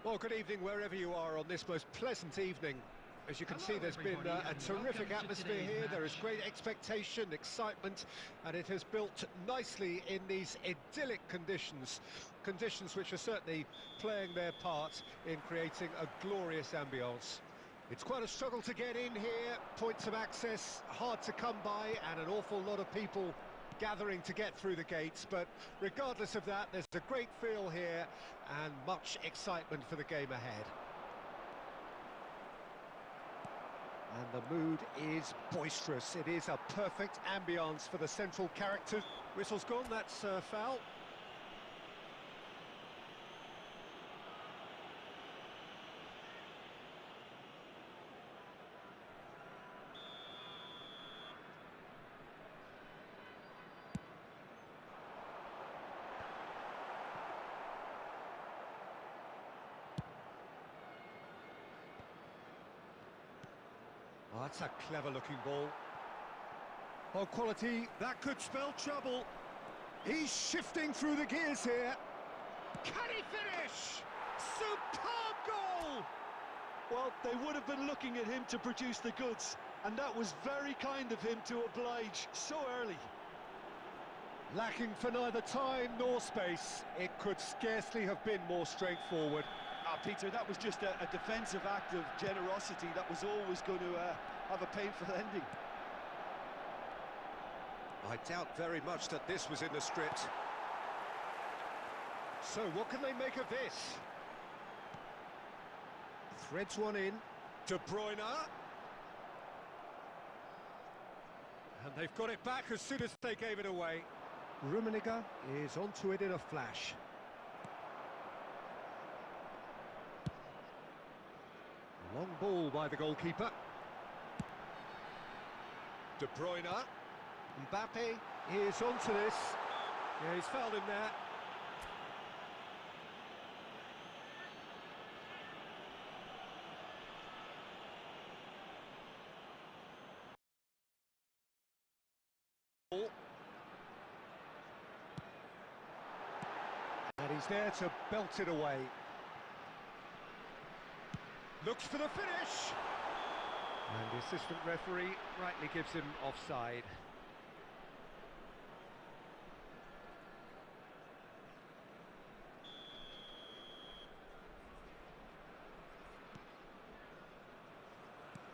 Well, good evening wherever you are on this most pleasant evening. As you can see, there's been a terrific atmosphere here. There is great expectation, excitement, and it has built nicely in these idyllic conditions. Conditions which are certainly playing their part in creating a glorious ambience. It's quite a struggle to get in here, points of access hard to come by, and an awful lot of people gathering to get through the gates, but regardless of that, there's a great feel here and much excitement for the game ahead. And the mood is boisterous. It is a perfect ambience for the central characters. Whistle's gone, that's foul. Oh, that's a clever-looking ball. Oh, quality, that could spell trouble. He's shifting through the gears here. Can he finish? Superb goal! Well, they would have been looking at him to produce the goods, and that was very kind of him to oblige so early. Lacking for neither time nor space, it could scarcely have been more straightforward. Peter, that was just a defensive act of generosity that was always going to have a painful ending. I doubt very much that this was in the script. So what can they make of this? Threads one in. De Bruyne. And they've got it back as soon as they gave it away. Rummenigge is onto it in a flash. Long ball by the goalkeeper. De Bruyne. Mbappe is onto this. Yeah, he's fouled him there. And he's there to belt it away. Looks for the finish! And the assistant referee rightly gives him offside.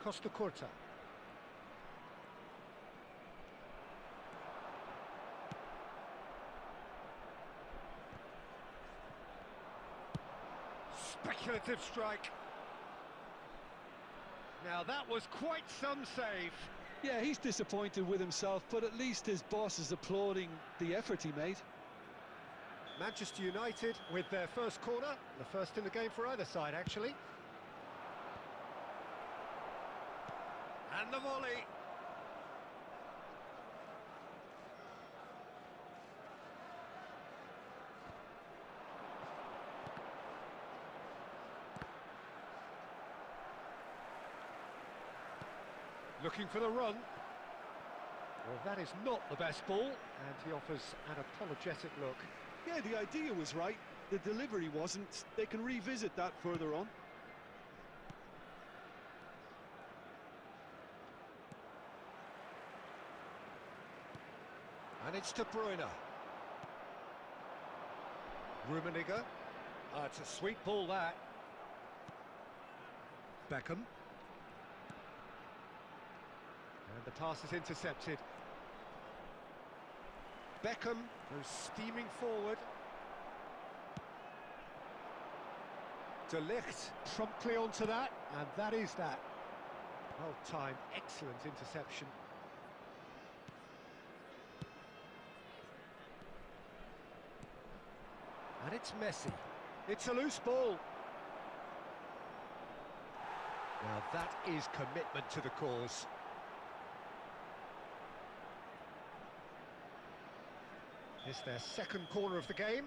Costa Curta. Speculative strike. Now that was quite some save. Yeah, he's disappointed with himself, but at least his boss is applauding the effort he made. Manchester United with their first corner, the first in the game for either side, actually. And the volley. Looking for the run. Well, that is not the best ball, and he offers an apologetic look. Yeah, the idea was right, the delivery wasn't. They can revisit that further on. And it's De Bruyne. Rummenigge. It's a sweet ball, that. Beckham. And the pass is intercepted. Beckham goes steaming forward. De Ligt promptly onto that, and that is that. Well timed, excellent interception. And it's Messi. It's a loose ball. Now that is commitment to the cause. It's their second corner of the game.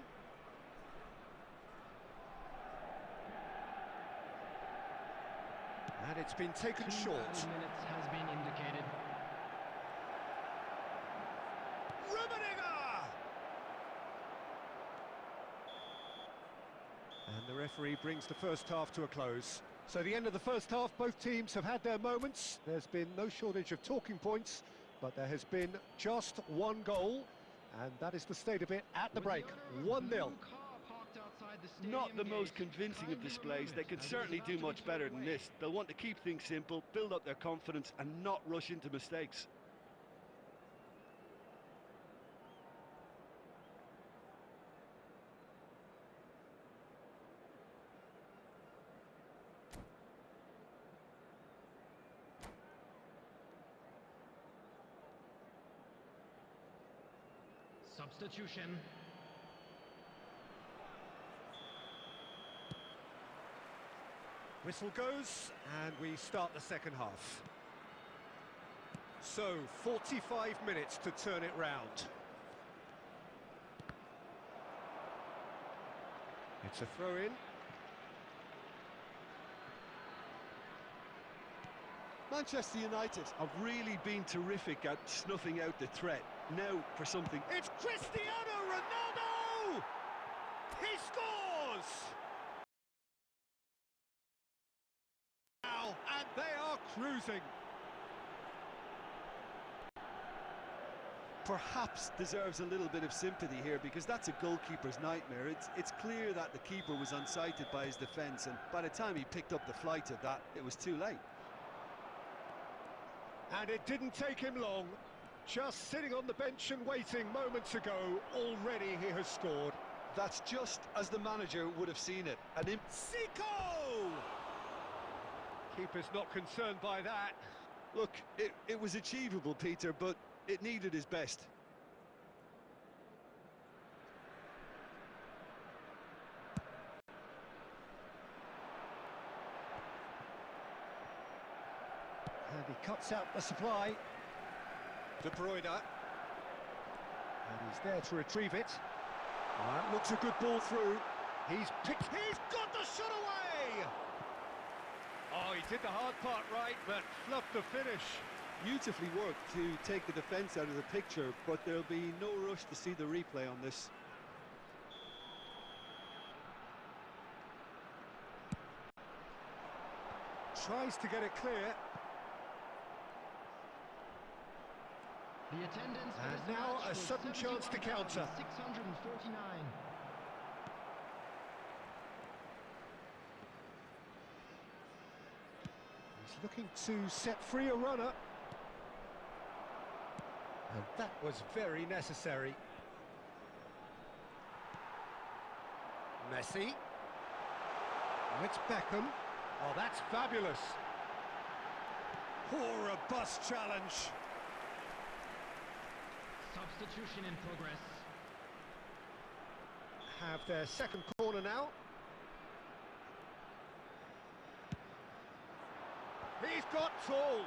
And it's been taken short. 2 minutes has been indicated. And the referee brings the first half to a close. So the end of the first half, both teams have had their moments. There's been no shortage of talking points, but there has been just one goal, and that is the state of it at the break. 1-0. Not the most convincing of displays. They could certainly do much better than this. They'll want to keep things simple, build up their confidence and not rush into mistakes. Substitution. Whistle goes, and we start the second half. So, 45 minutes to turn it round. It's a throw-in. Manchester United have really been terrific at snuffing out the threat. Now for something. It's Cristiano Ronaldo! He scores! Now, and they are cruising. Perhaps deserves a little bit of sympathy here, because that's a goalkeeper's nightmare. It's clear that the keeper was unsighted by his defence, and by the time he picked up the flight of that, it was too late. And it didn't take him long. Just sitting on the bench and waiting moments ago, already he has scored. That's just as the manager would have seen it. And Zico! Keeper's not concerned by that. look, it was achievable, Peter, but it needed his best. And he cuts out the supply. De Bruyne. And he's there to retrieve it. That looks a good ball through. He's got the shot away! Oh, he did the hard part right, but fluffed the finish. Beautifully worked to take the defence out of the picture, but there'll be no rush to see the replay on this. Tries to get it clear. The attendance for And this now match a was sudden chance to counter. 649. He's looking to set free a runner. And that was very necessary. Messi. Oh, it's Beckham. Oh, that's fabulous. Poor robust challenge. Substitution in progress. Have their second corner now. He's got tall.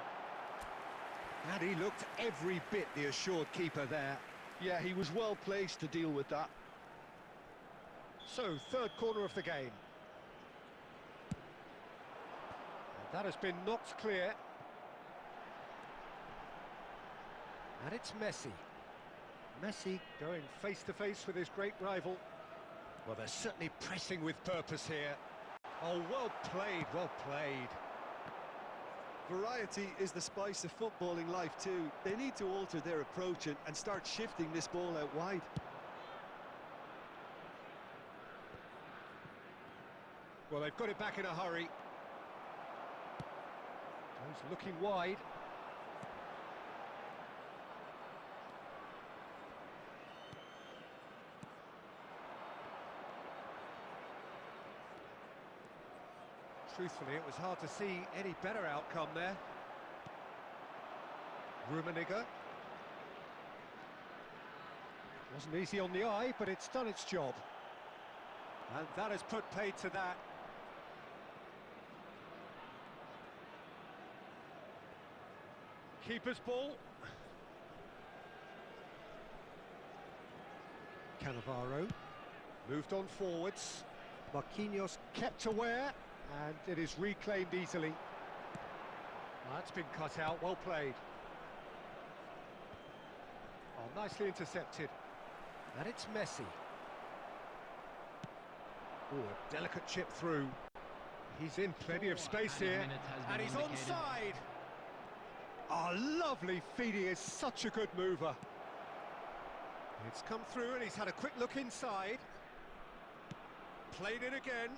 And he looked every bit the assured keeper there. Yeah, he was well placed to deal with that. So, third corner of the game. And that has been knocked clear. And it's Messi. Messi going face-to-face with his great rival. Well, they're certainly pressing with purpose here. Oh, well played, well played. Variety is the spice of footballing life too. They need to alter their approach and start shifting this ball out wide. Well, they've got it back in a hurry. Goes looking wide. Truthfully, it was hard to see any better outcome there. Rummenigge. Wasn't easy on the eye, but it's done its job. And that has put paid to that. Keeper's ball. Cannavaro moved on forwards. Marquinhos kept aware, and it is reclaimed easily. That's been cut out, well played. Oh, nicely intercepted. And it's Messi. Oh, a delicate chip through. He's in plenty of space here, and he's onside. Oh, lovely feed. He is such a good mover. It's come through, and he's had a quick look inside. Played it again.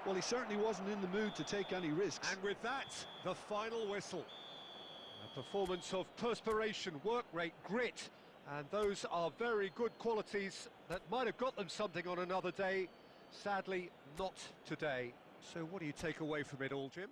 Well, he certainly wasn't in the mood to take any risks. And with that, the final whistle. A performance of perspiration, work rate, grit, and those are very good qualities that might have got them something on another day. Sadly, not today. So what do you take away from it all, Jim?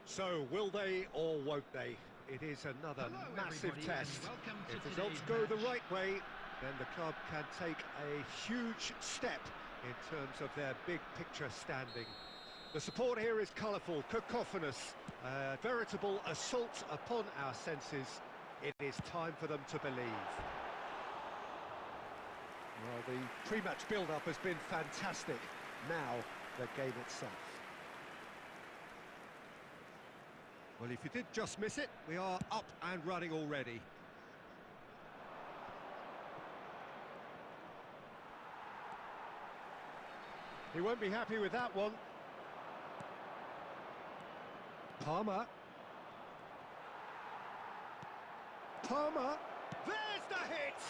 So, will they or won't they? It is another Hello, massive everybody, test. and welcome to If results today's go the match. right way, then the club can take a huge step in terms of their big picture standing. The support here is colourful, cacophonous, a veritable assault upon our senses. It is time for them to believe. Well, the pre-match build-up has been fantastic. Now, the game itself. Well, if you did just miss it, we are up and running already. He won't be happy with that one. Palmer. Palmer. There's the hit!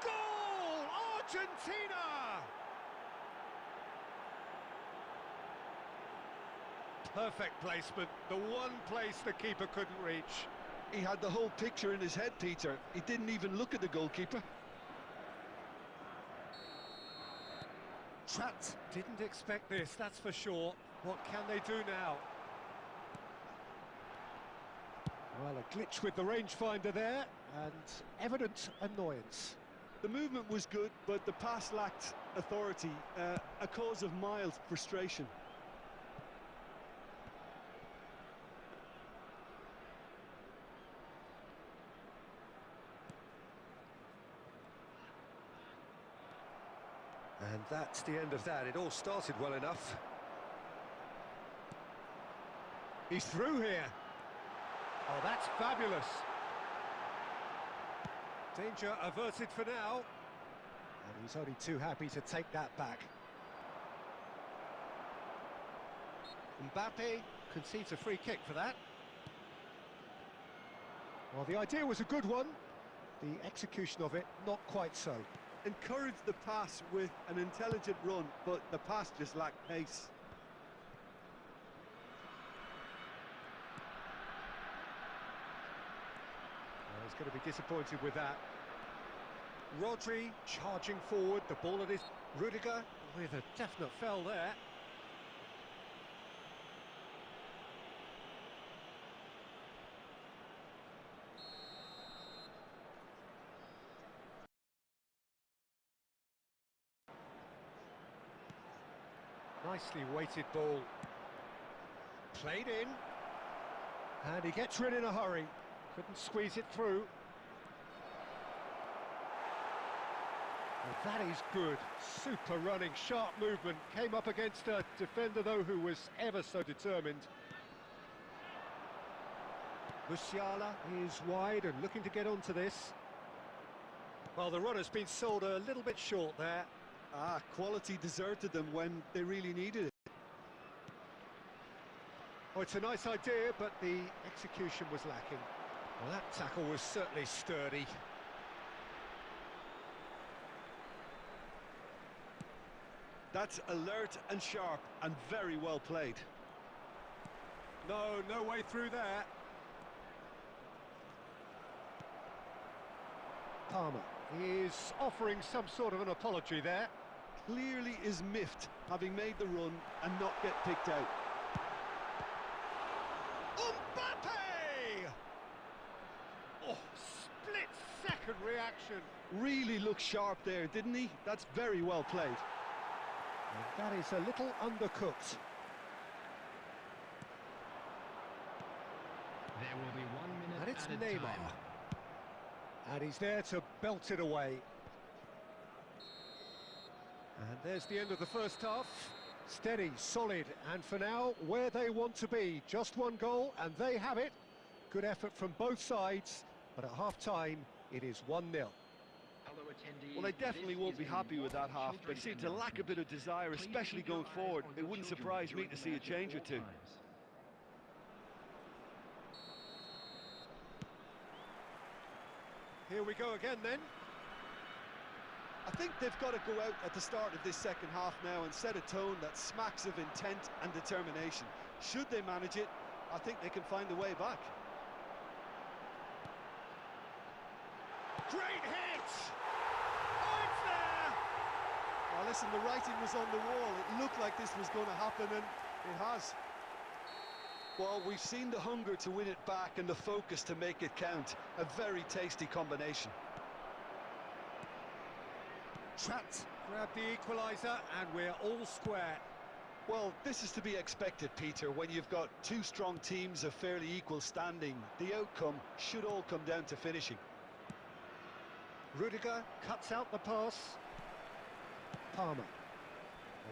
Goal! Argentina! Perfect placement, the one place the keeper couldn't reach. He had the whole picture in his head, Peter. He didn't even look at the goalkeeper. Trapped. Didn't expect this, that's for sure. What can they do now? Well, a glitch with the rangefinder there, and evident annoyance. The movement was good, but the pass lacked authority, a cause of mild frustration. And that's the end of that. It all started well enough. He's through here. Oh, that's fabulous. Danger averted for now. And he's only too happy to take that back. Mbappe concedes a free kick for that. Well, the idea was a good one. The execution of it, not quite so. Encouraged the pass with an intelligent run, but the pass just lacked pace. Well, he's going to be disappointed with that. Rodri charging forward, the ball at his... Rudiger with a definite foul there. Nicely weighted ball. Played in. And he gets rid in a hurry. Couldn't squeeze it through. Well, that is good. Super running, sharp movement. Came up against a defender, though, who was ever so determined. Musiala is wide and looking to get onto this. Well, the run has been sold a little bit short there. Quality deserted them when they really needed it. Oh, it's a nice idea, but the execution was lacking. Well, that tackle was certainly sturdy. That's alert and sharp and very well played. No way through there. Palmer is offering some sort of an apology there. Clearly is miffed, having made the run and not get picked out. Mbappe! Oh, split-second reaction. Really looked sharp there, didn't he? That's very well played. And that is a little undercooked. There will be 1 minute And it's added Neymar. time. And he's there to belt it away. And there's the end of the first half. Steady, solid, and for now, where they want to be. Just one goal, and they have it. Good effort from both sides, but at half-time, it is 1-0. Well, they definitely won't be happy with that half. They seem to lack a bit of desire, especially going forward. It wouldn't surprise me to see a change or two. Here we go again, then. I think they've got to go out at the start of this second half now and set a tone that smacks of intent and determination. Should they manage it, I think they can find a way back. Great hit! Oh, it's there! Now listen, the writing was on the wall. It looked like this was going to happen, and it has. Well, we've seen the hunger to win it back and the focus to make it count. A very tasty combination. Trapped, grab the equaliser, and we're all square. Well, this is to be expected, Peter, when you've got two strong teams of fairly equal standing. The outcome should all come down to finishing. Rudiger cuts out the pass. Palmer.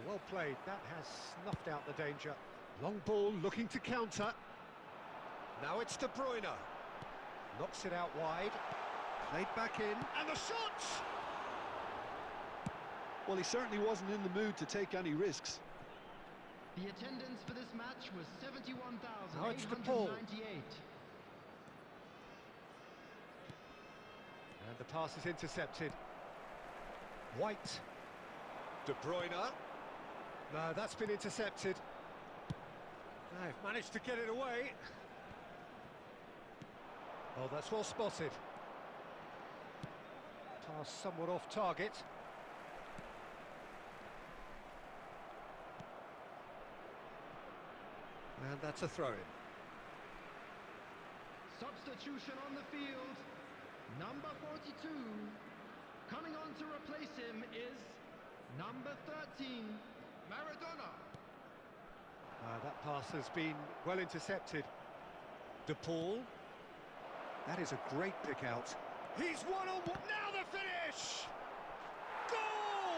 Well played, that has snuffed out the danger. Long ball looking to counter. Now it's De Bruyne. Knocks it out wide. Played back in, and the shot! Well, he certainly wasn't in the mood to take any risks. The attendance for this match was Now it's De Paul. 71,898. And the pass is intercepted. White. De Bruyne. No, that's been intercepted. They've managed to get it away. Oh, that's well spotted. Pass somewhat off target. And that's a throw-in. Substitution on the field. Number 42. Coming on to replace him is number 13, Maradona. That pass has been well intercepted. De Paul. That is a great pick out. He's one-on-one. Now the finish! Goal!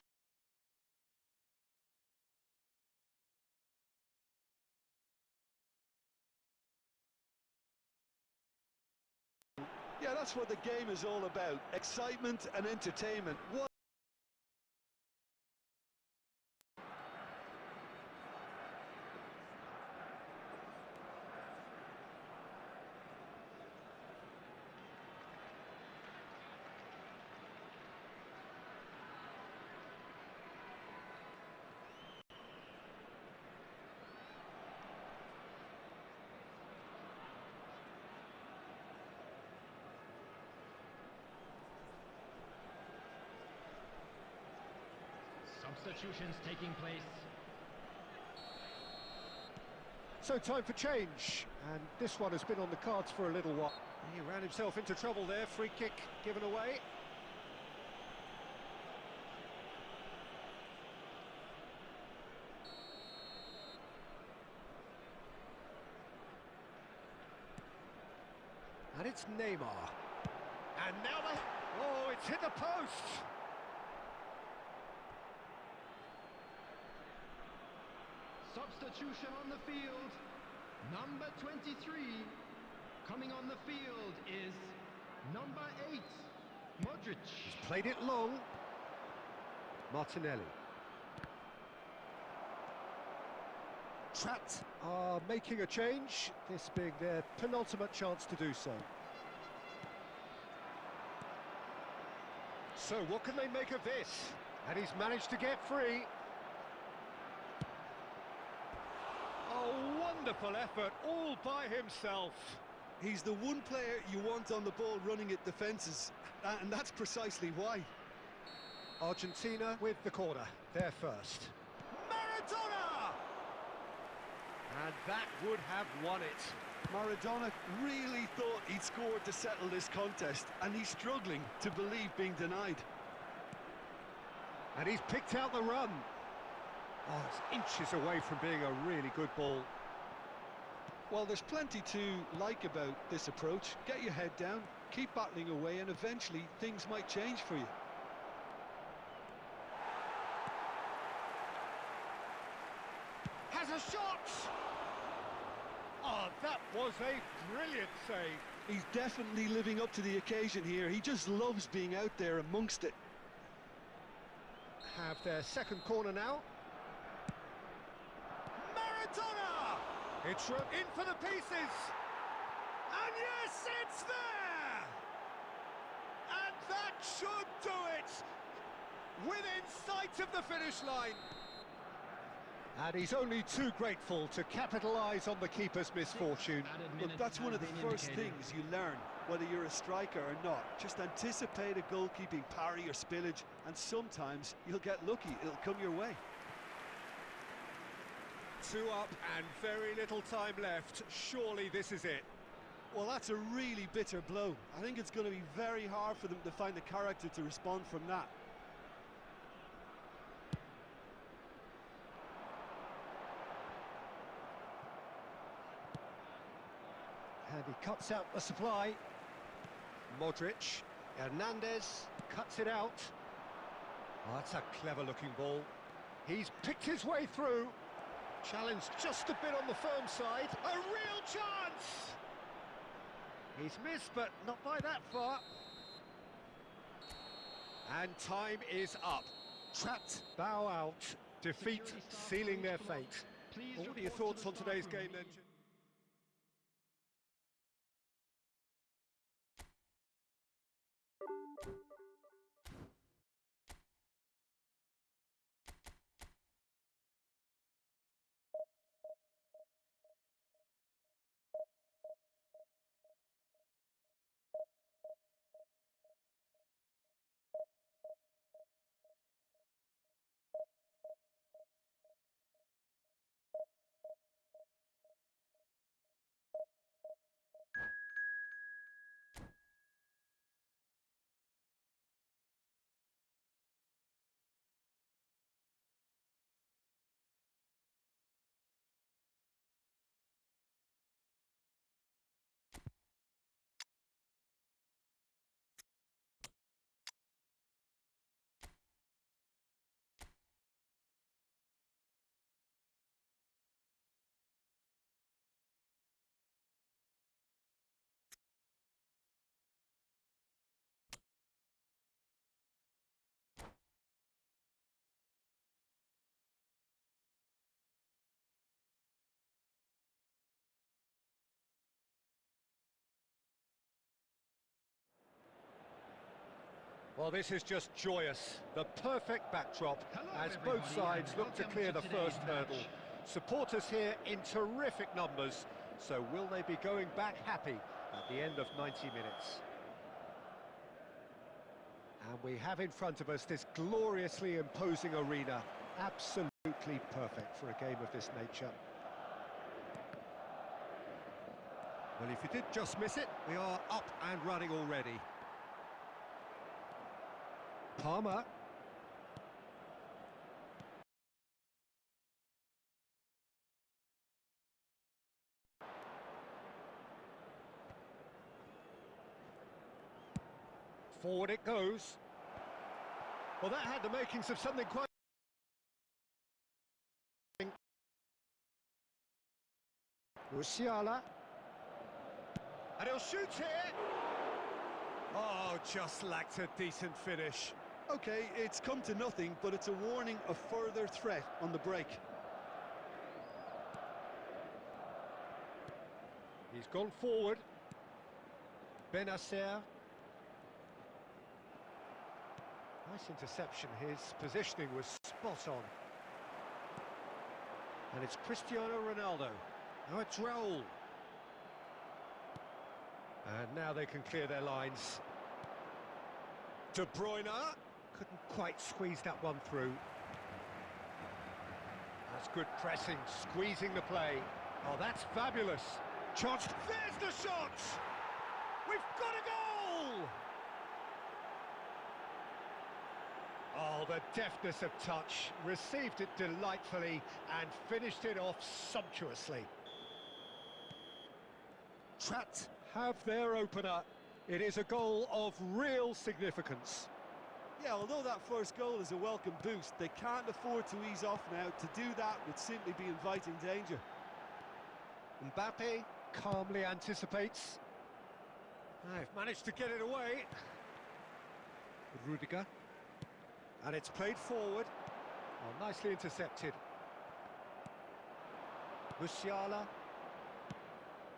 Yeah, that's what the game is all about. Excitement and entertainment. What? Substitutions taking place. So time for change, and this one has been on the cards for a little while. He ran himself into trouble there, free kick given away. And it's Neymar. And now oh, it's hit the post! Substitution on the field. Number 23. Coming on the field is number 8, Modric. He's played it long. Martinelli. Trapped are making a change, this being their penultimate chance to do so. So what can they make of this? And he's managed to get free. Oh, wonderful effort, all by himself. He's the one player you want on the ball running at defences, and that's precisely why. Argentina with the corner, they're first. Maradona! And that would have won it. Maradona really thought he'd scored to settle this contest, and he's struggling to believe being denied. And he's picked out the run. Oh, it's inches away from being a really good ball. Well, there's plenty to like about this approach. Get your head down, keep battling away, and eventually things might change for you. Has a shot! Oh, that was a brilliant save. He's definitely living up to the occasion here. He just loves being out there amongst it. Have their second corner now. Maradona! It's in for the pieces. And yes, it's there! And that should do it! Within sight of the finish line. And he's only too grateful to capitalise on the keeper's misfortune. Look, that's one of the first things you learn, whether you're a striker or not. Just anticipate a goalkeeping parry or spillage, and sometimes you'll get lucky, it'll come your way. 2 up and very little time left. Surely this is it. Well, that's a really bitter blow. I think it's going to be very hard for them to find the character to respond from that. And he cuts out the supply. Modric, Hernandez cuts it out. Oh, that's a clever-looking ball. He's picked his way through. Challenged just a bit on the firm side. A real chance! He's missed, but not by that far. And time is up. Trapped, bow out, defeat sealing their fate. What are your thoughts on today's game then? Well, this is just joyous. The perfect backdrop as both sides look to clear the first hurdle. Supporters here in terrific numbers, so will they be going back happy at the end of 90 minutes? And we have in front of us this gloriously imposing arena, absolutely perfect for a game of this nature. Well, if you did just miss it, we are up and running already. Palmer. Forward it goes. Well, that had the makings of something quite... Musiala. And he'll shoot here. Oh, just lacked a decent finish. Okay, it's come to nothing, but it's a warning of further threat on the break. He's gone forward. Benacer. Nice interception. His positioning was spot on. And it's Cristiano Ronaldo. Now it's Raul. And now they can clear their lines. De Bruyne couldn't quite squeeze that one through. That's good pressing, squeezing the play. Oh, that's fabulous. Chance. There's the shot! We've got a goal! Oh, the deftness of touch. Received it delightfully and finished it off sumptuously. Trapped have their opener. It is a goal of real significance. Yeah, although that first goal is a welcome boost, they can't afford to ease off now. To do that would simply be inviting danger. Mbappe calmly anticipates. They've managed to get it away. Rudiger. And it's played forward. Oh, nicely intercepted. Musiala.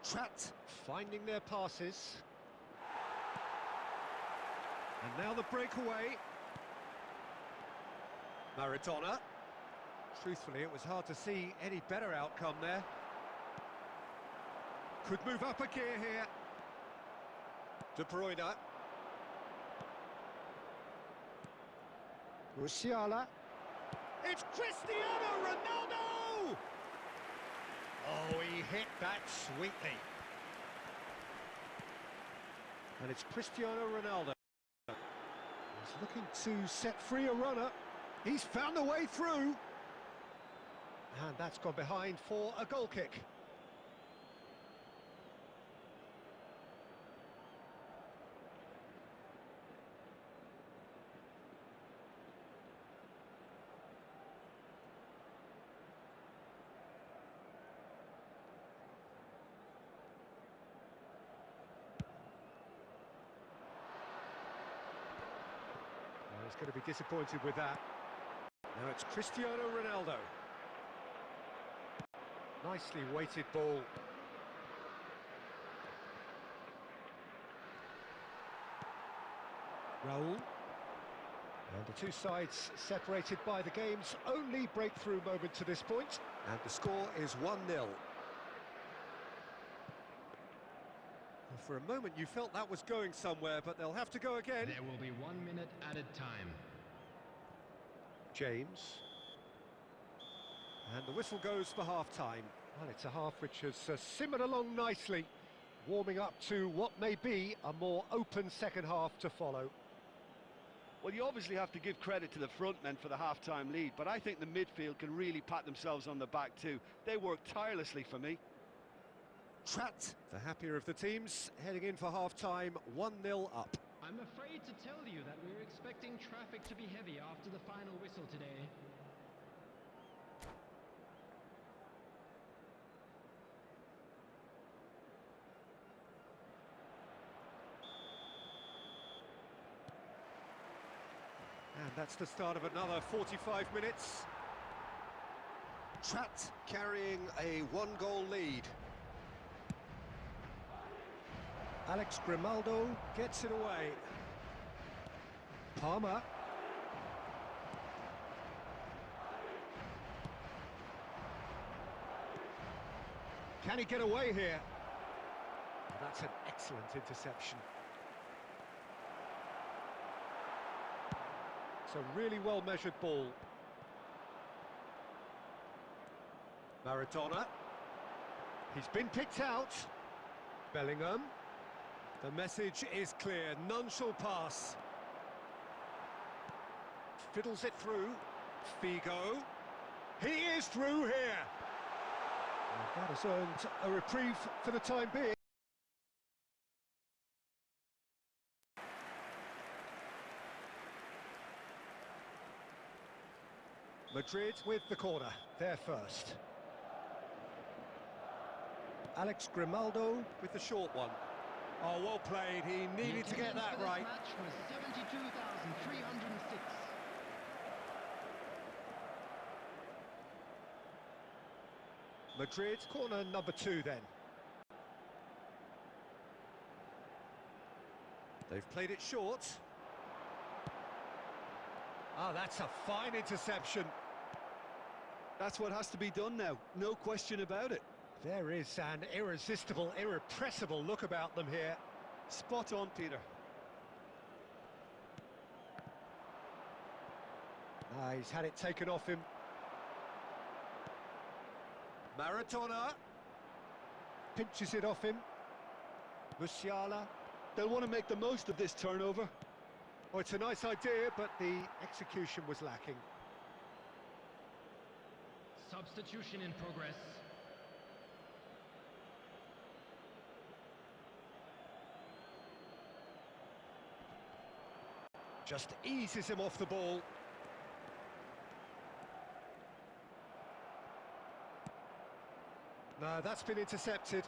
Trapped, finding their passes. And now the breakaway. Maradona. Truthfully, it was hard to see any better outcome there. Could move up a gear here. De Bruyne. Musiala. It's Cristiano Ronaldo! Oh, he hit that sweetly. And it's Cristiano Ronaldo. He's looking to set free a runner. He's found a way through. And that's gone behind for a goal kick. He's going to be disappointed with that. Now it's Cristiano Ronaldo. Nicely weighted ball. Raul. And the two sides separated by the game's only breakthrough moment to this point. And the score is 1-0. For a moment you felt that was going somewhere, but they'll have to go again. There will be 1 minute added time. James. And the whistle goes for half-time. Well, it's a half which has simmered along nicely, warming up to what may be a more open second half to follow. Well, you obviously have to give credit to the front men for the half-time lead, but I think the midfield can really pat themselves on the back too. They worked tirelessly for me. Trapped, the happier of the teams, heading in for half-time, 1-0 up. I'm afraid to tell you that we're expecting traffic to be heavy after the final whistle today. And that's the start of another 45 minutes. Trapped, carrying a one-goal lead. Alex Grimaldo gets it away. Palmer. Can he get away here? That's an excellent interception. It's a really well-measured ball. Maradona. He's been picked out. Bellingham. The message is clear, none shall pass. Fiddles it through. Figo. He is through here. And that has earned a reprieve for the time being. Madrid with the corner, there first. Alex Grimaldo with the short one. Oh, well played, he needed to get that right. The match was 72,306. Madrid, corner number 2 then. They've played it short. Ah, that's a fine interception. That's what has to be done now, no question about it. There is an irresistible, irrepressible look about them here. Spot on, Peter. He's had it taken off him. Maradona pinches it off him. Musiala. They'll want to make the most of this turnover. Oh, it's a nice idea, but the execution was lacking. Substitution in progress. Just eases him off the ball. No, that's been intercepted.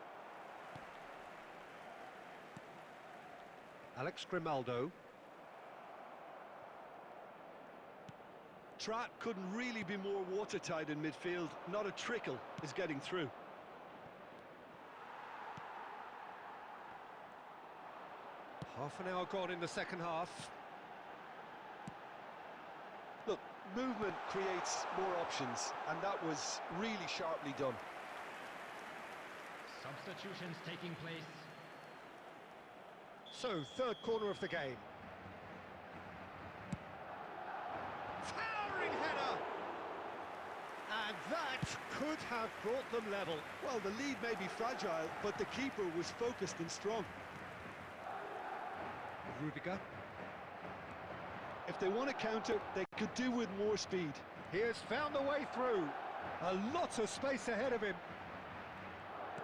Alex Grimaldo. Trapp couldn't really be more watertight in midfield. Not a trickle is getting through. Half an hour gone in the second half. Look, movement creates more options, and that was really sharply done. Substitutions taking place. So, third corner of the game. Towering header! And That could have brought them level. Well, the lead may be fragile, but the keeper was focused and strong. Rudiger. If they want to counter, they could do with more speed. He has found a way through. A lot of space ahead of him.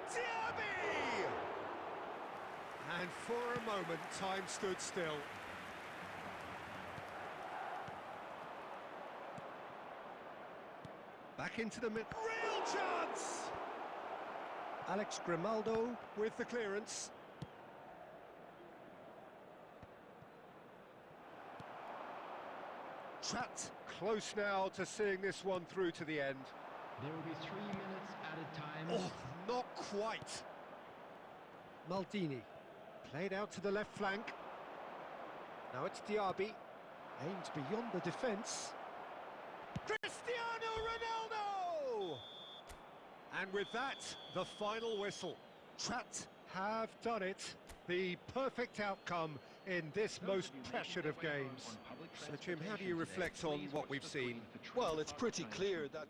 Diaby! And for a moment, time stood still. Back into the mid. Real chance! Alex Grimaldo with the clearance. Trapped close now to seeing this one through to the end. There will be 3 minutes added time. Oh, not quite. Maldini played out to the left flank. Now it's Diaby, aimed beyond the defence. Cristiano Ronaldo! And with that, the final whistle. Trapped have done it. The perfect outcome in this most pressured of games. So, Jim, how do you reflect on what we've seen? Well, it's pretty clear that...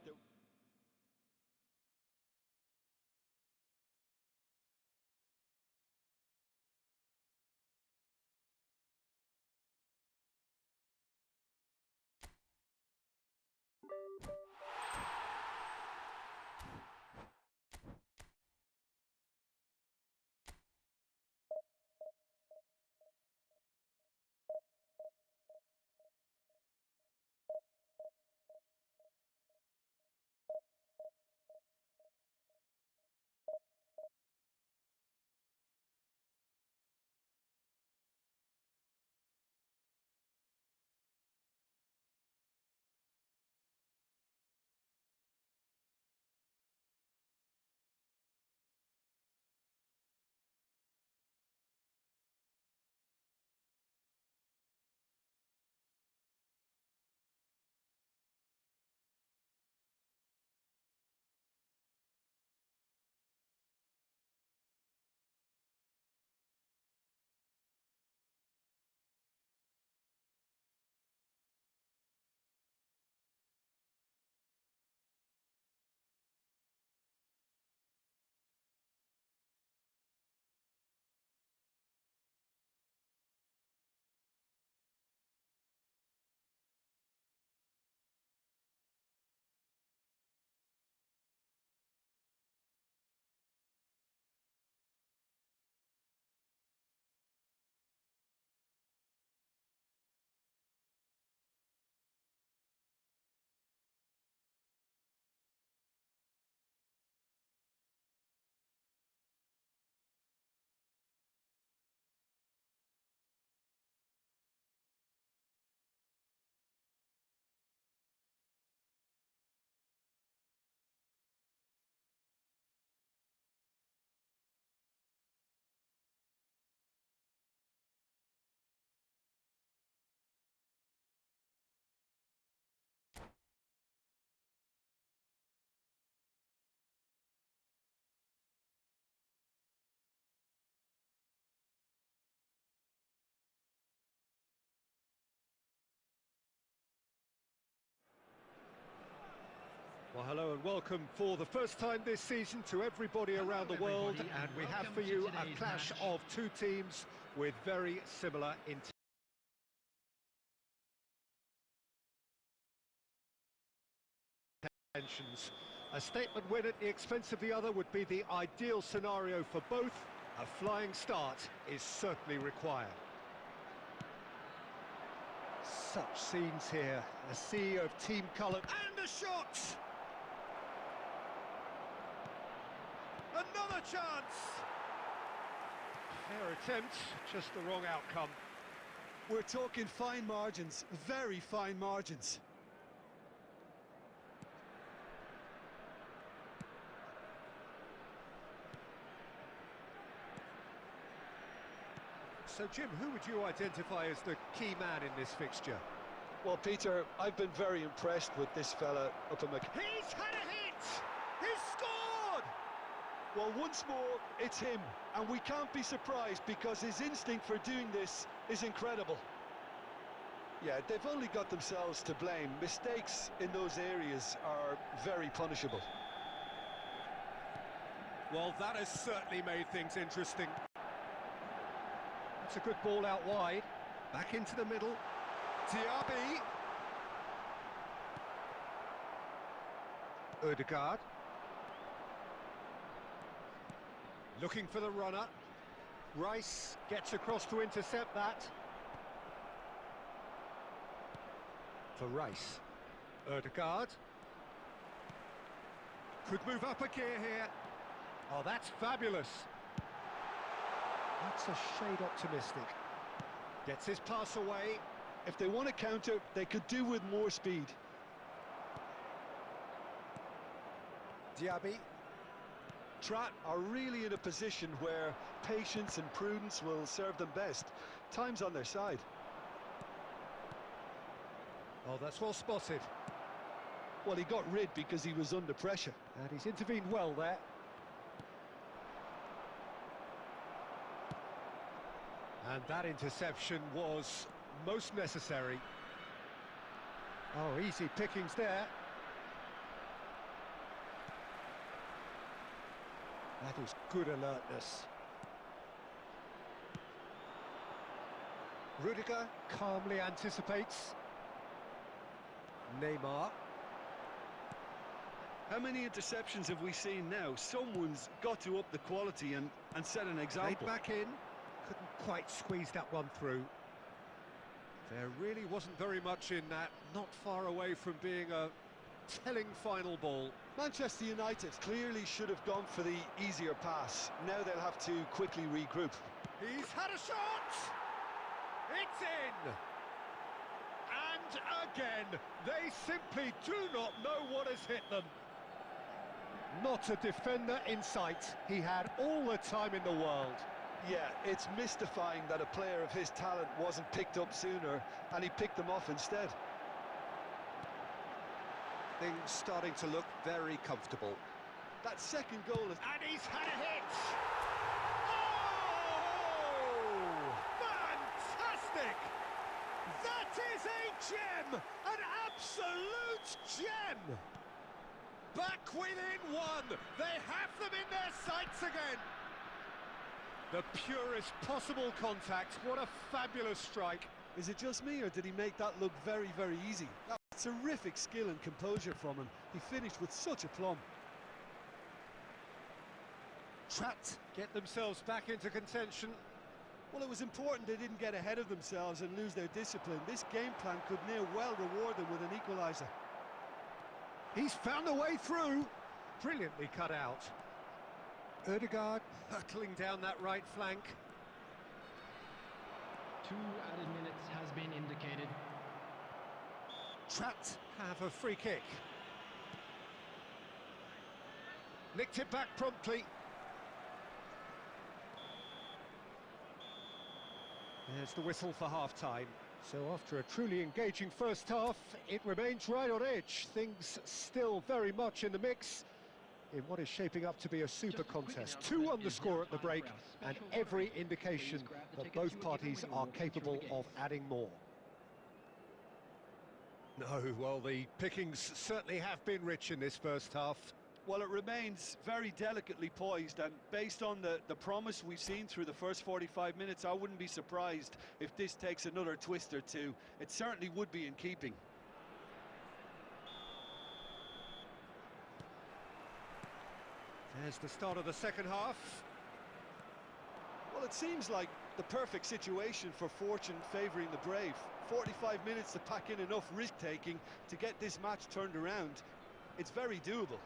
Well, hello and welcome for the first time this season to everybody around the world, and we have for you a clash of two teams with very similar intentions. A statement win at the expense of the other would be the ideal scenario for both. A flying start is certainly required. Such scenes here, a sea of team colour, and a shot! Another chance! Fair attempt, just the wrong outcome. We're talking fine margins, very fine margins. So, Jim, who would you identify as the key man in this fixture? Well, Peter, I've been very impressed with this fella up in He's had a hit! He's scored! Well, once more, it's him, and we can't be surprised because his instinct for doing this is incredible. Yeah, they've only got themselves to blame. Mistakes in those areas are very punishable. Well, that has certainly made things interesting. That's a good ball out wide. Back into the middle. Diaby. Odegaard. Looking for the runner. Rice gets across to intercept that. For Rice. Odegaard. Could move up a gear here. Oh, that's fabulous. That's a shade optimistic. Gets his pass away. If they want to counter, they could do with more speed. Diaby. Trat are really in a position where patience and prudence will serve them best. Time's on their side. Oh, that's well spotted. Well, he got rid because he was under pressure. And he's intervened well there. And that interception was most necessary. Oh, easy pickings there. That is good alertness. Rudiger calmly anticipates. Neymar. How many interceptions have we seen now? Someone's got to up the quality and set an example. Played back in. Couldn't quite squeeze that one through. There really wasn't very much in that. Not far away from being a telling final ball. Manchester United clearly should have gone for the easier pass. Now they'll have to quickly regroup. He's had a shot! It's in! And again, they simply do not know what has hit them. Not a defender in sight. He had all the time in the world. Yeah, it's mystifying that a player of his talent wasn't picked up sooner, and he picked them off instead. Things starting to look very comfortable. That second goal is... And he's had a hit! Oh! Fantastic! That is a gem! An absolute gem! Back within one! They have them in their sights again! The purest possible contact. What a fabulous strike. Is it just me, or did he make that look very, very easy? That was terrific skill and composure from him. He finished with such aplomb. Trapped. Get themselves back into contention. Well, it was important they didn't get ahead of themselves and lose their discipline. This game plan could near well reward them with an equaliser. He's found a way through. Brilliantly cut out. Odegaard hurtling down that right flank. 2 added minutes has been indicated. Trapped have a free kick. Nicked it back promptly. There's the whistle for half-time. So after a truly engaging first half, it remains right on edge. Things still very much in the mix in what is shaping up to be a super contest. 2 on the score at the break, and every indication that both parties are capable of adding more. No, well, the pickings certainly have been rich in this first half. Well, it remains very delicately poised, and based on the promise we've seen through the first 45 minutes, I wouldn't be surprised if this takes another twist or two. It certainly would be in keeping. There's the start of the second half. Well, it seems like the perfect situation for fortune favouring the brave. 45 minutes to pack in enough risk-taking to get this match turned around. It's very doable.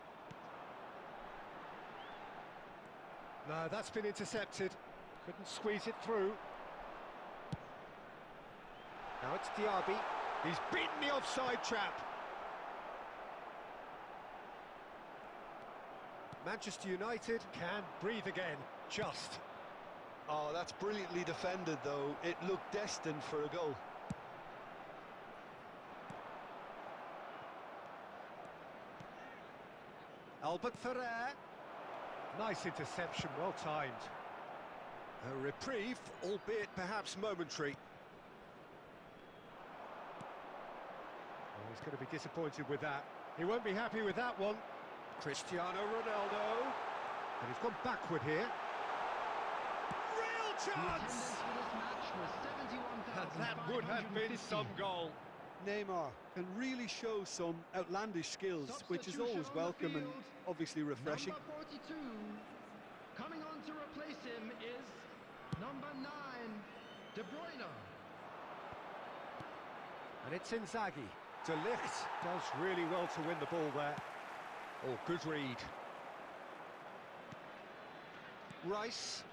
No, that's been intercepted. Couldn't squeeze it through. Now it's Diaby. He's beaten the offside trap. Manchester United can breathe again, just. Oh, that's brilliantly defended, though. It looked destined for a goal. Albert Ferrer. Nice interception, well timed. A reprieve, albeit perhaps momentary. He's going to be disappointed with that. He won't be happy with that one. Cristiano Ronaldo. And he's gone backward here. Real chance! And that would have been some goal. Neymar can really show some outlandish skills, which is always welcome and obviously refreshing. Number 42, coming on to replace him is number 9, De Bruyne. And it's Inzaghi. De Ligt does really well to win the ball there. Oh, good read. Rice.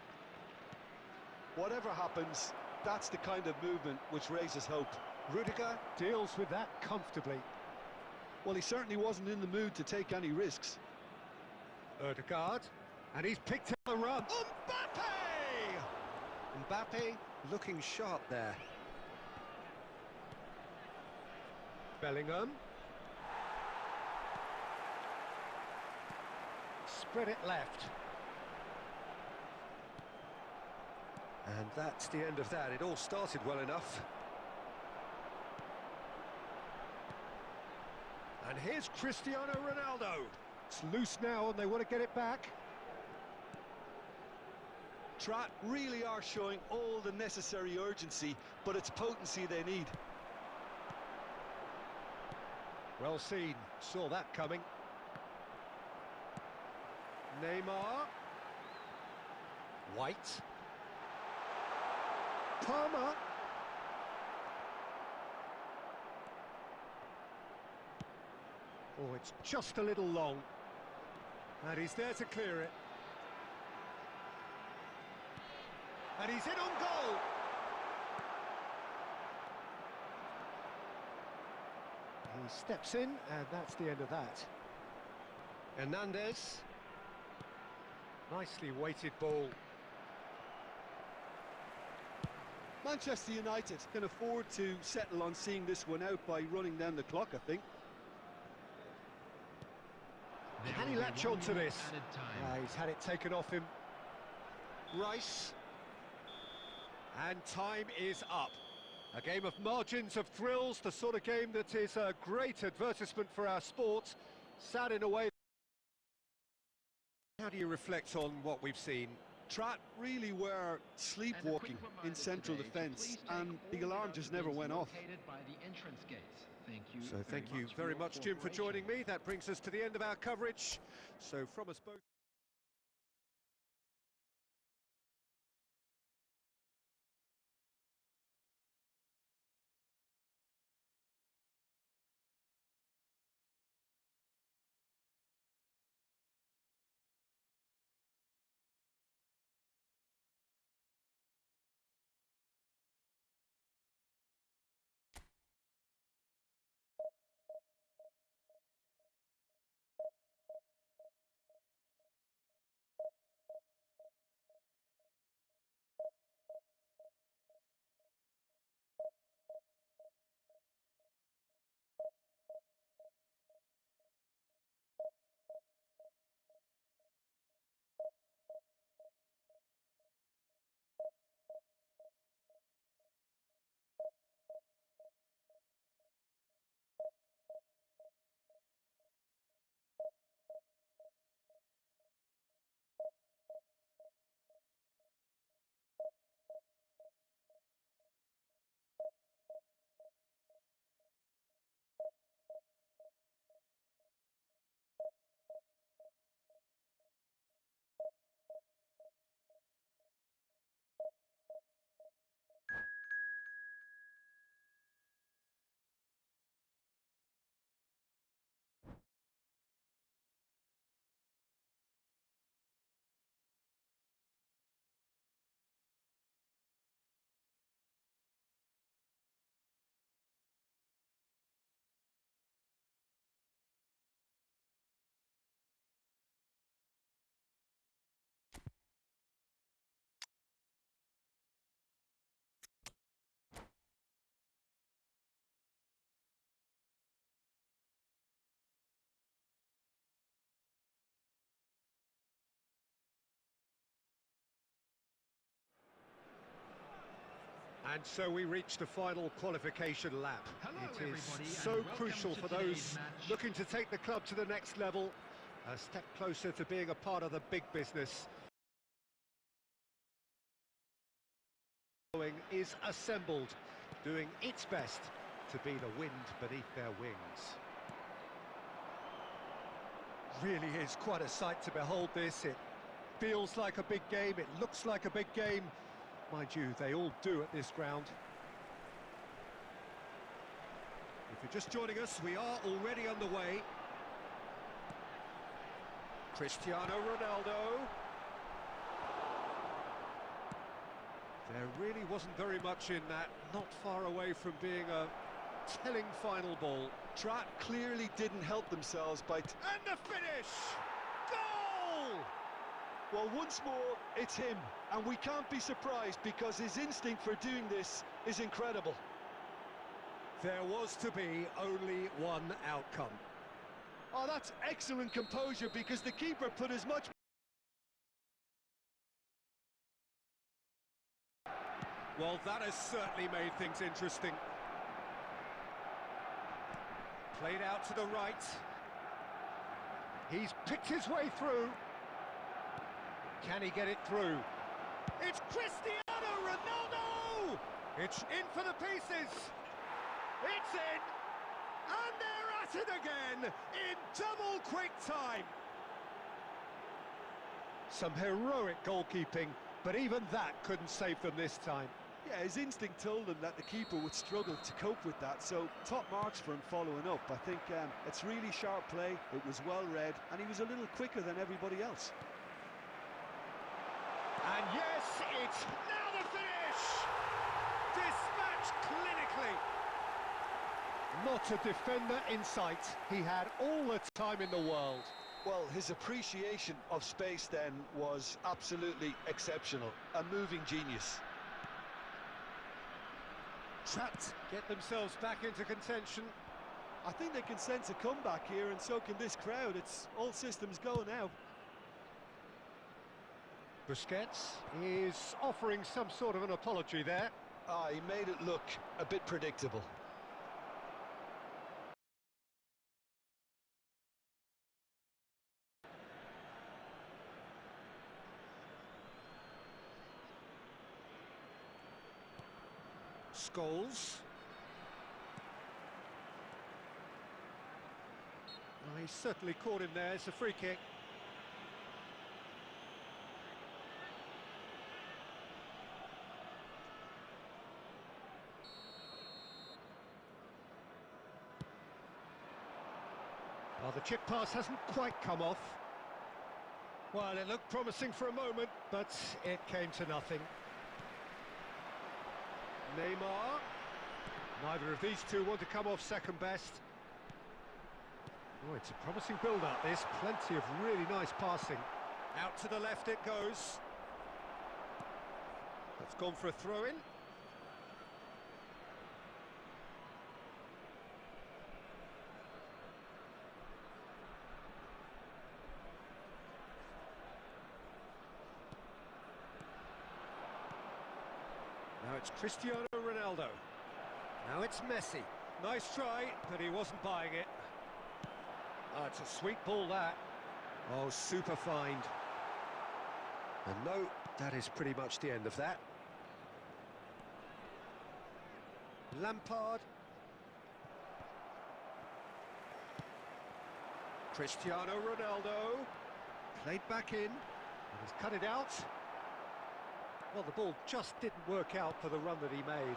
Whatever happens, that's the kind of movement which raises hope. Rudiger deals with that comfortably. Well, he certainly wasn't in the mood to take any risks. Ødegaard, and he's picked up the run. Mbappe looking sharp there. Bellingham. Spread it left. And that's the end of that. It all started well enough. And here's Cristiano Ronaldo. It's loose now and they want to get it back. Trat really are showing all the necessary urgency, but it's potency they need. Well seen, saw that coming. Neymar. White. Palmer. Oh, it's just a little long. And he's there to clear it. And he's in on goal. He steps in, and that's the end of that. Hernandez. Nicely weighted ball. Manchester United can afford to settle on seeing this one out by running down the clock, I think. Can he latch on to this? He's had it taken off him. Rice. And time is up. A game of margins, of thrills, the sort of game that is a great advertisement for our sport. Sad in a way. How do you reflect on what we've seen? Trat really were sleepwalking in central defence, and the alarm just never went off. So thank you very much, Jim, for joining me. That brings us to the end of our coverage. So from us both... And so we reach the final qualification lap. Hello, It is everybody, so and welcome crucial to for today's those match. looking to take the club to the next level, a step closer to being a part of the big business. Is assembled, doing its best to be the wind beneath their wings. Really is quite a sight to behold this. It feels like a big game, it looks like a big game. Mind you, they all do at this ground. If you're just joining us, we are already underway. Cristiano Ronaldo. There really wasn't very much in that, not far away from being a telling final ball. Trapp clearly didn't help themselves by... And the finish! Goal! Well, once more, it's him, and we can't be surprised because his instinct for doing this is incredible. There was to be only one outcome. Oh, that's excellent composure because the keeper put as much... Well, that has certainly made things interesting. Played out to the right. He's picked his way through. Can he get it through? It's Cristiano Ronaldo! It's in for the pieces. It's in. And they're at it again in double quick time. Some heroic goalkeeping, but even that couldn't save them this time. Yeah, his instinct told him that the keeper would struggle to cope with that, so top marks for him following up. I think it's really sharp play, it was well read, and he was a little quicker than everybody else. And yes, it's now the finish! Dispatched clinically. Not a defender in sight. He had all the time in the world. Well, his appreciation of space then was absolutely exceptional. A moving genius. Trapped. Get themselves back into contention. I think they can sense a comeback here, and so can this crowd. It's all systems go now. Busquets is offering some sort of an apology there. Ah, he made it look a bit predictable. Scholes. Well, he's certainly caught him there. It's a free kick. Well, the chip pass hasn't quite come off. Well, it looked promising for a moment, but it came to nothing. Neymar. Neither of these two want to come off second best. Oh, it's a promising build-up, this. Plenty of really nice passing. Out to the left it goes. That's gone for a throw-in. Now it's Cristiano Ronaldo. Now it's Messi. Nice try, but he wasn't buying it. Oh, it's a sweet ball, that. Oh, super find. And no, that is pretty much the end of that. Lampard. Cristiano Ronaldo. Played back in. And he's cut it out. Well, the ball just didn't work out for the run that he made.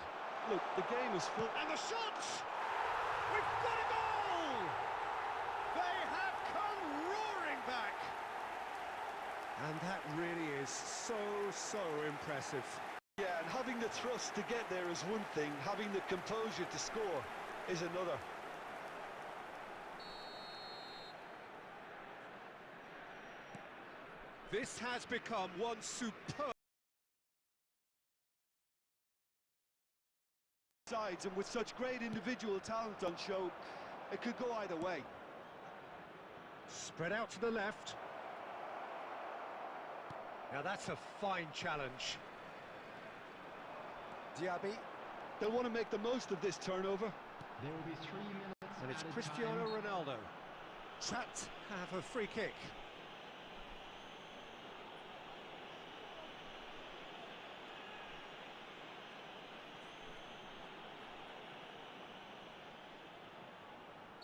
Look, the game is full. And the shot! We've got a goal! They have come roaring back! And that really is so impressive. Yeah, and having the thrust to get there is one thing, having the composure to score is another. This has become one superb sides, and with such great individual talent on show, it could go either way. Spread out to the left. Now that's a fine challenge. Diaby, They'll want to make the most of this turnover. There will be 3 minutes and it's added Cristiano time. Ronaldo. Trapped, have a free kick.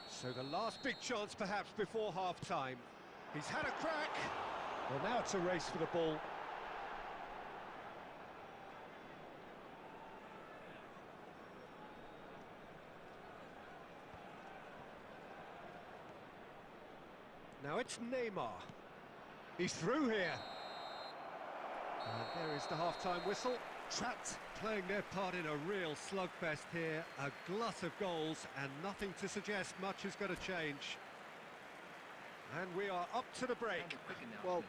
So the last big chance perhaps before half-time. He's had a crack. Well, now it's a race for the ball. Now it's Neymar. He's through here. And there is the half-time whistle. Trapped, playing their part in a real slugfest here. A glut of goals and nothing to suggest much is going to change. And we are up to the break. Well,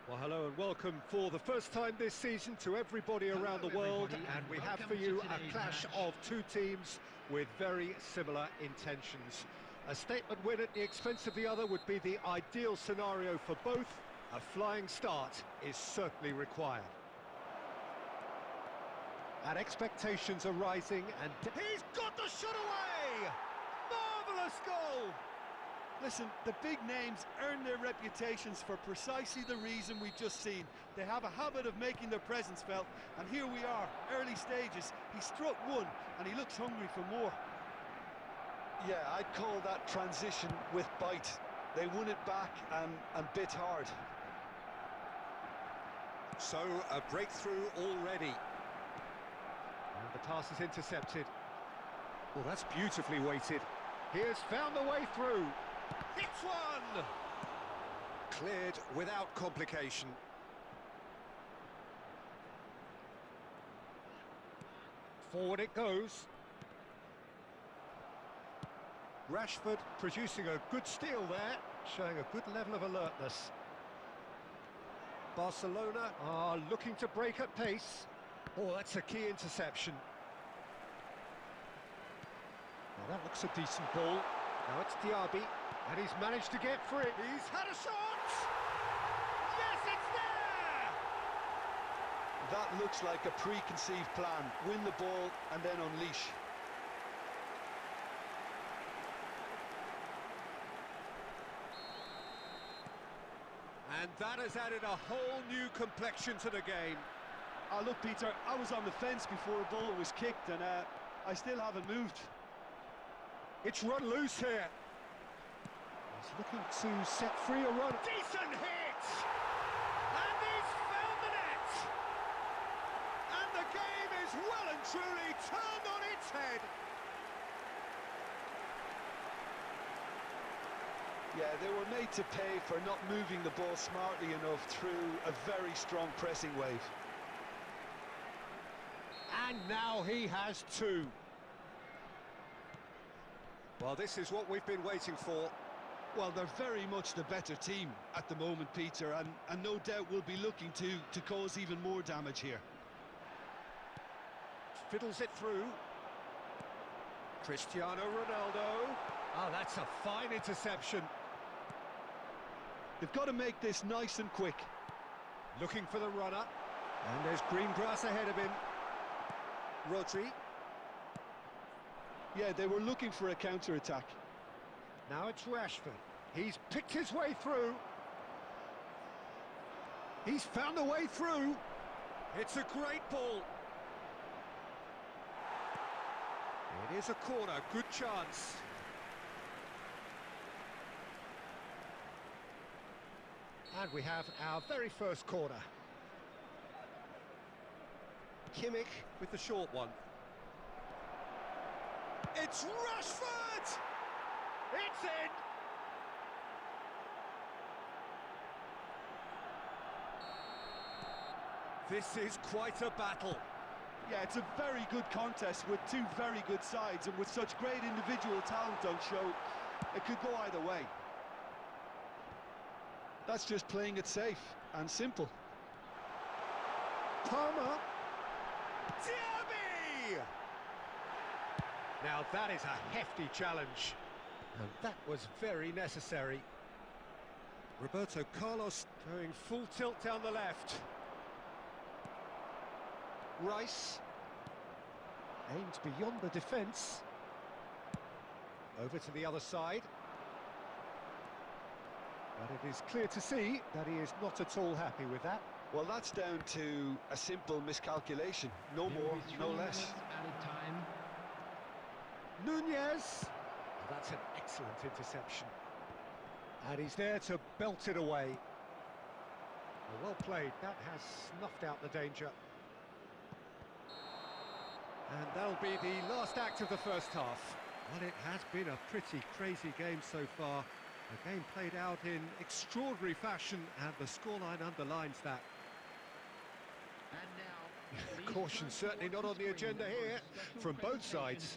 Well, hello and welcome for the first time this season to everybody around the world, and we have for you a clash of two teams with very similar intentions. A statement win at the expense of the other would be the ideal scenario for both. A flying start is certainly required. And expectations are rising, and he's got the shot away! Marvellous goal! Listen, the big names earn their reputations for precisely the reason we've just seen. They have a habit of making their presence felt, and here we are, early stages. He struck one, and he looks hungry for more. Yeah, I'd call that transition with bite. They won it back and bit hard. So, a breakthrough already. And the pass is intercepted. Well, that's beautifully weighted. He has found the way through. Hits one! Cleared without complication. Forward it goes. Rashford producing a good steal there, showing a good level of alertness. Barcelona are looking to break at pace. Oh, that's a key interception. Well, that looks a decent ball. Now it's Diaby, and he's managed to get free. He's had a shot! Yes, it's there! That looks like a preconceived plan. Win the ball and then unleash. And that has added a whole new complexion to the game. Look, Peter, I was on the fence before a ball was kicked, and I still haven't moved. It's run loose here. He's looking to set free a run. Decent hit! And he's found the net! And the game is well and truly turned on its head. Yeah, they were made to pay for not moving the ball smartly enough through a very strong pressing wave. And now he has two. Well, this is what we've been waiting for. Well, they're very much the better team at the moment, Peter, and no doubt will be looking to cause even more damage here. Fiddles it through. Cristiano Ronaldo. Oh, that's a fine interception. They've got to make this nice and quick. Looking for the runner. And there's green grass ahead of him. Rodri. Yeah, they were looking for a counter-attack. Now it's Rashford. He's picked his way through. He's found a way through. It's a great ball. It is a corner, good chance. And we have our very first corner. Kimmich with the short one. It's Rashford! It's in! This is quite a battle. Yeah, it's a very good contest with two very good sides, and with such great individual talent on show, it could go either way. That's just playing it safe and simple. Palmer. Diaby! Now that is a hefty challenge. And that was very necessary. Roberto Carlos going full tilt down the left. Rice aimed beyond the defence. Over to the other side. But it is clear to see that he is not at all happy with that. Well, that's down to a simple miscalculation. No more, no less. Nunez. That's an excellent interception. And he's there to belt it away. Well played. That has snuffed out the danger. And that'll be the last act of the first half. Well, it has been a pretty crazy game so far. The game played out in extraordinary fashion, and the scoreline underlines that. And now, caution certainly not on the agenda here from both sides.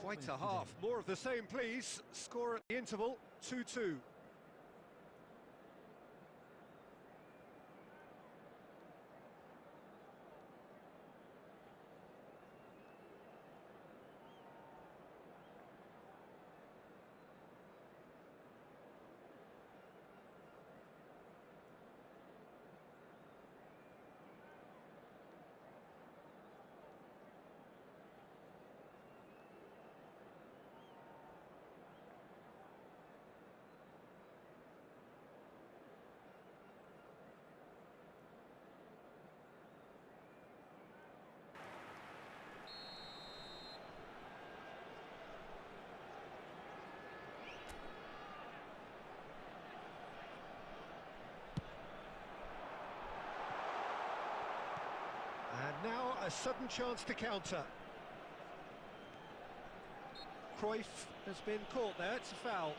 Quite a half. More of the same, please. Score at the interval, 2-2. a sudden chance to counter. Cruyff has been caught there, it's a foul.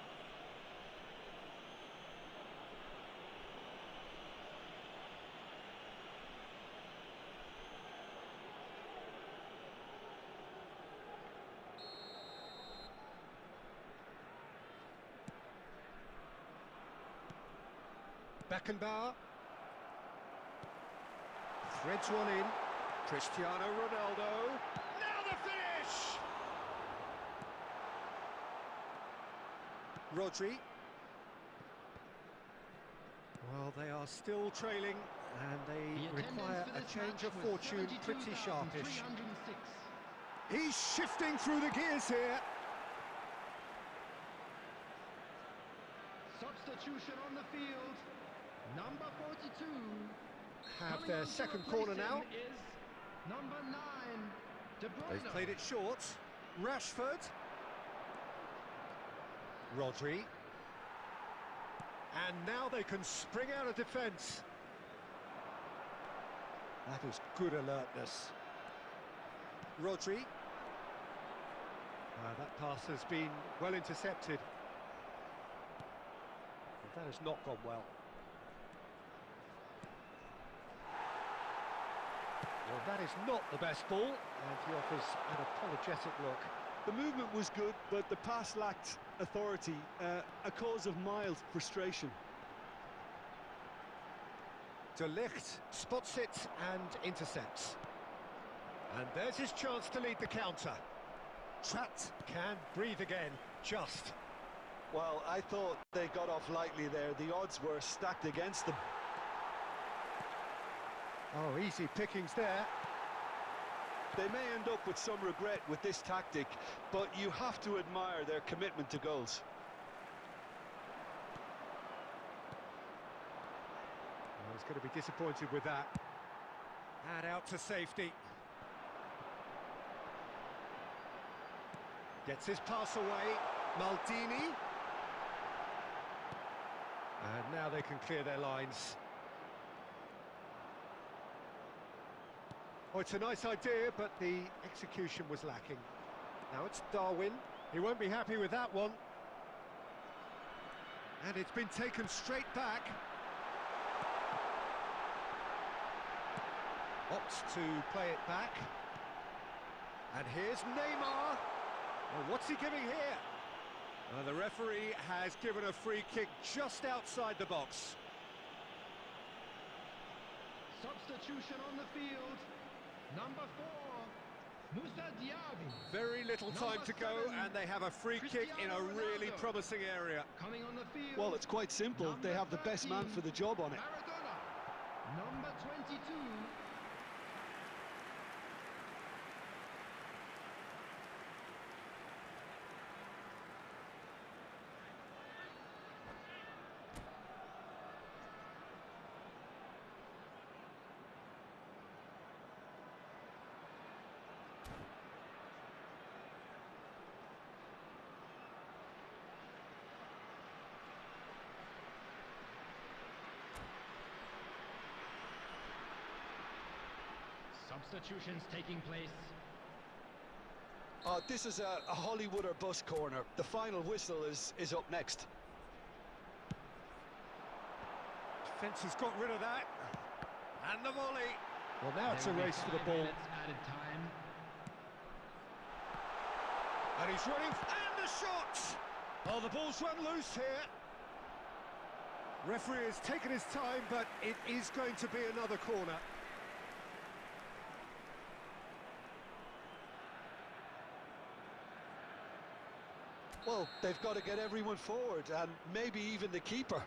Beckenbauer. Threads one in. Cristiano Ronaldo. Now the finish! Rodri. Well, they are still trailing and they require a change of fortune pretty sharpish. He's shifting through the gears here. Substitution on the field. Number 42. Have their second corner now. Is number 9. De Bruyne. They've played it short. Rashford. Rodri. And now they can spring out of defence. That is good alertness. Rodri. That pass has been well intercepted. But that has not gone well. Well, that is not the best ball, and he offers an apologetic look. The movement was good, but the pass lacked authority, a cause of mild frustration. De Ligt spots it and intercepts. And there's his chance to lead the counter. Trapped can breathe again, just. Well, I thought they got off lightly there. The odds were stacked against them. Oh, easy pickings there. They may end up with some regret with this tactic, but you have to admire their commitment to goals. Well, he's going to be disappointed with that. And out to safety. Gets his pass away. Maldini. And now they can clear their lines. Oh, it's a nice idea, but the execution was lacking. Now it's Darwin. He won't be happy with that one. And it's been taken straight back. Opts to play it back. And here's Neymar. Oh, what's he giving here? The referee has given a free kick just outside the box. Substitution on the field. Number 4, Moussa Diaby. Very little time to go, and they have a free kick in a really promising area. Coming on the field. Well, it's quite simple. They have the best man for the job on it. Maradona. Number 22. Substitutions taking place. This is a Hollywood or bust corner. The final whistle is up next. Defence has got rid of that. And the volley. Well, now it's a race for the ball. Added time. And he's running. And the shot! Oh, the ball's run loose here. Referee has taken his time, but it is going to be another corner. Well, they've got to get everyone forward, and maybe even the keeper.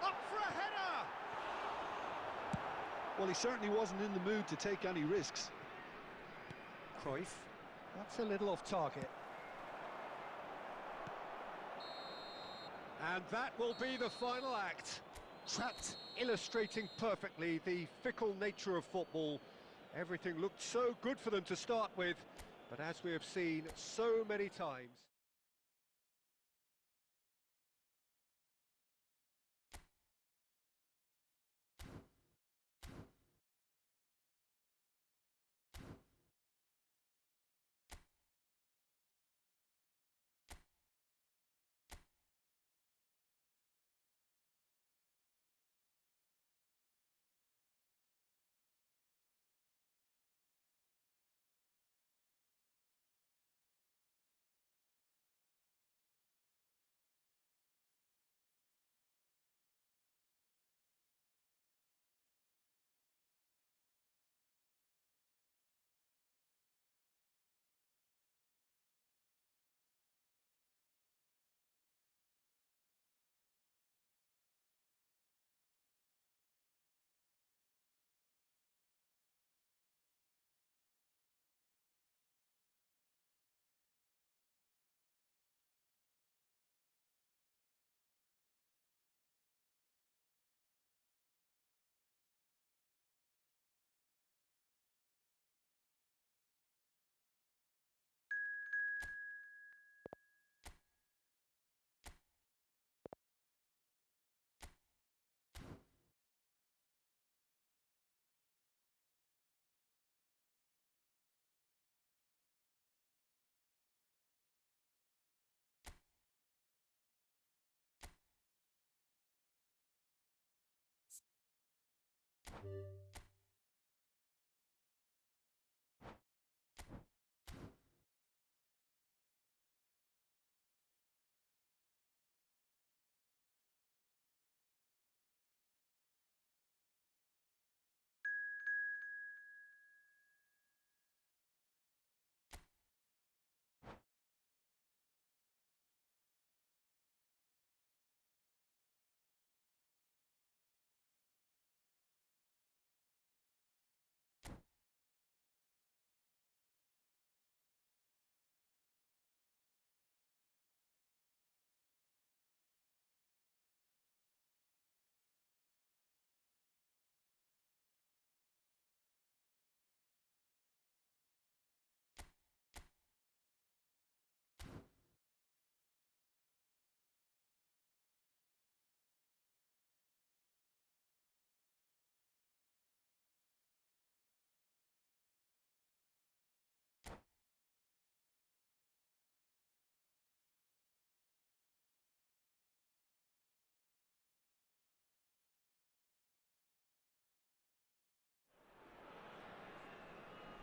Up for a header! Well, he certainly wasn't in the mood to take any risks. Cruyff, that's a little off target. And that will be the final act. trapped, illustrating perfectly the fickle nature of football. Everything looked so good for them to start with, but as we have seen so many times...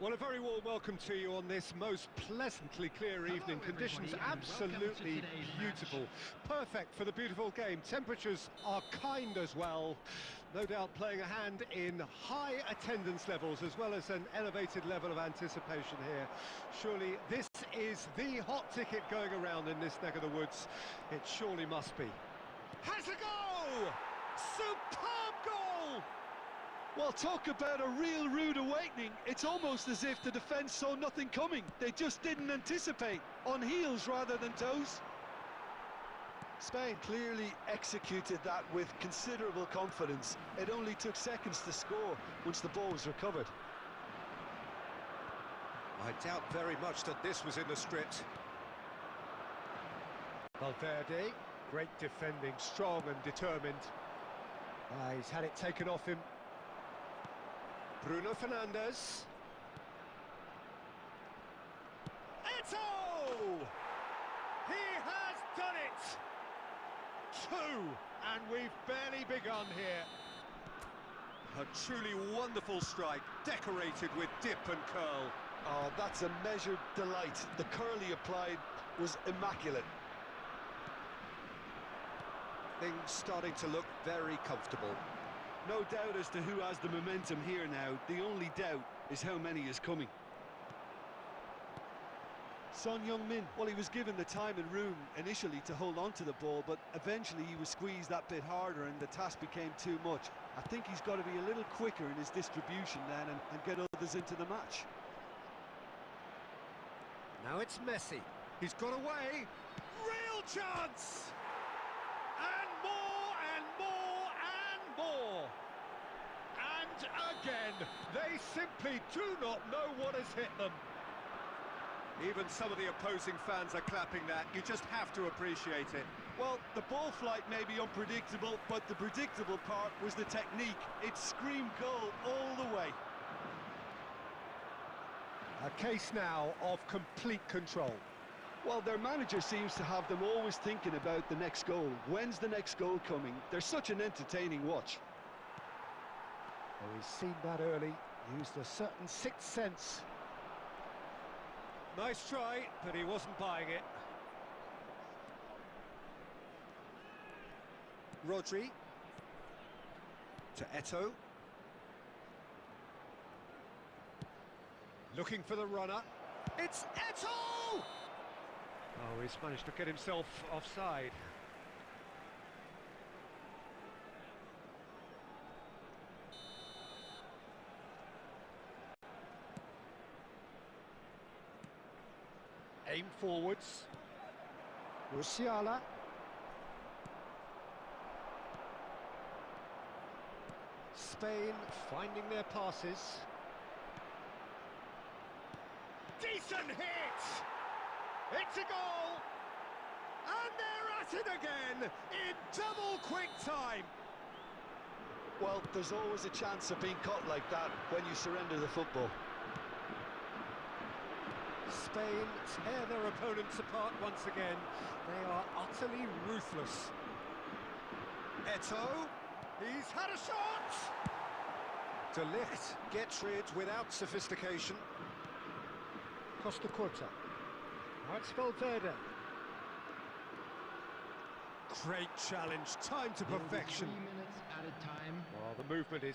Well, a very warm welcome to you on this most pleasantly clear evening. Conditions absolutely beautiful. Perfect for the beautiful game. Temperatures are kind as well. No doubt playing a hand in high attendance levels as well as an elevated level of anticipation here. Surely this is the hot ticket going around in this neck of the woods. It surely must be. Has a go! Superb goal! Well, talk about a real rude awakening. It's almost as if the defence saw nothing coming. They just didn't anticipate. On heels rather than toes. Spain clearly executed that with considerable confidence. It only took seconds to score once the ball was recovered. I doubt very much that this was in the script. Valverde, great defending, strong and determined. He's had it taken off him. Bruno Fernandes. Eto'o! He has done it! 2, and we've barely begun here. A truly wonderful strike, decorated with dip and curl. Oh, that's a measured delight. The curl he applied was immaculate. Things starting to look very comfortable. No doubt as to who has the momentum here now. The only doubt is how many is coming. Son Heung-min, well, he was given the time and room initially to hold on to the ball, but eventually he was squeezed that bit harder and the task became too much. I think he's got to be a little quicker in his distribution then and get others into the match. Now it's Messi. He's got away. Real chance! And more and more and And again, they simply do not know what has hit them. Even some of the opposing fans are clapping that. You just have to appreciate it. Well, the ball flight may be unpredictable, but the predictable part was the technique. It screamed goal all the way. A case now of complete control. Well, their manager seems to have them always thinking about the next goal. When's the next goal coming? They're such an entertaining watch. Oh, he's seen that early, used a certain sixth sense. Nice try, but he wasn't buying it. Rodri. To Eto'o. Looking for the runner. It's Eto'o! Oh, he's managed to get himself offside. Aim forwards. Musiala. Spain finding their passes. Decent hit! It's a goal! And they're at it again in double quick time. Well, there's always a chance of being caught like that when you surrender the football. Spain tear their opponents apart once again. They are utterly ruthless. Eto'o, he's had a shot! De Ligt gets rid without sophistication. Costa Curta. Now it's Valverde. Great challenge, time to perfection. 3 minutes at a time. Well, the movement is